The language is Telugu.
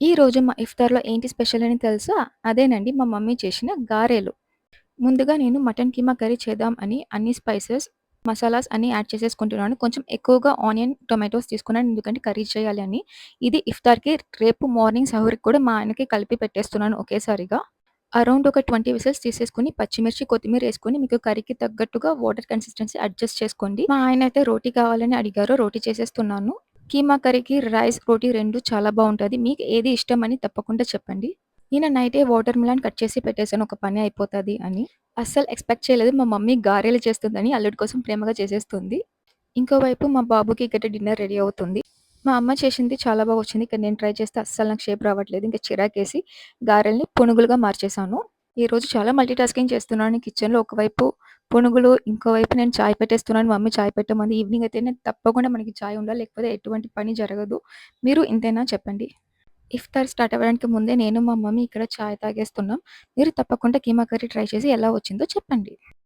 ఈరోజు మా ఇఫ్తార్‌లో ఏంటి స్పెషల్ అని తెలుసా? అదేనండి మా మమ్మీ చేసిన గారెలు. ముందుగా నేను మటన్ కీమా కర్రీ చేద్దాం అని అన్ని స్పైసెస్, మసాలాస్ అన్నీ యాడ్ చేసేసుకుంటున్నాను. కొంచెం ఎక్కువగా ఆనియన్, టొమాటోస్ తీసుకున్నాను. ఎందుకంటే కర్రీ చేయాలి అని. ఇది ఇఫ్తార్‌కి రేపు మార్నింగ్ సహూర్‌కి కూడా మా ఆయనకి కలిపి పెట్టేస్తున్నాను ఒకేసారిగా. అరౌండ్ ఒక 20 విజిల్స్ తీసేసుకొని పచ్చిమిర్చి, కొత్తిమీర ఏసుకొని మీకు కర్రీకి తగ్గట్టుగా వాటర్ కన్సిస్టెన్సీ అడ్జస్ట్ చేసుకోండి. మా ఆయనైతే రోటీ కావాలని అడిగారు. రోటీ చేసేస్తున్నాను. కీమా కర్రీకి రైస్, రోటీ 2 చాలా బావుంటది. మీకు ఏది ఇష్టమని తప్పకుండా చెప్పండి. నేను నైటే వాటర్ మిలన్ కట్ చేసి పెట్టేసాను. ఒక పని అయిపోతది అని. అస్సలు ఎక్స్‌పెక్ట్ చేయలేదు మా మమ్మీ గారెలు చేస్తుందని. అల్లుడి కోసం ప్రేమగా చేసేస్తుంది. ఇంకోవైపు మా బాబుకి ఇక్కడ డిన్నర్ రెడీ అవుతుంది. మా అమ్మ చేసింది చాలా వచ్చింది. కానీ నేను ట్రై చేస్తే అస్సలు నాకు షేప్ రావట్లేదు. ఇంక చిరాకేసి గారెల్ని పునుగులుగా మార్చేసాను. ఈరోజు చాలా మల్టీ టాస్కింగ్ చేస్తున్నాను కిచెన్‌లో. ఒకవైపు పునుగులు, ఇంకోవైపు నేను చాయ్ పెట్టేస్తున్నాను. మమ్మీ చాయ్ పెట్టమంది. ఈవినింగ్ అయితే నేను తప్పకుండా మనకి చాయ్ ఉండాలి. లేకపోతే ఎటువంటి పని జరగదు. మీరు ఇంతేనా చెప్పండి? ఇఫ్తార్ స్టార్ట్ అవ్వడానికి ముందే నేను, మా మమ్మీ ఇక్కడ చాయ్ తాగేస్తున్నాం. మీరు తప్పకుండా కీమా కర్రీ ట్రై చేసి ఎలా వచ్చిందో చెప్పండి.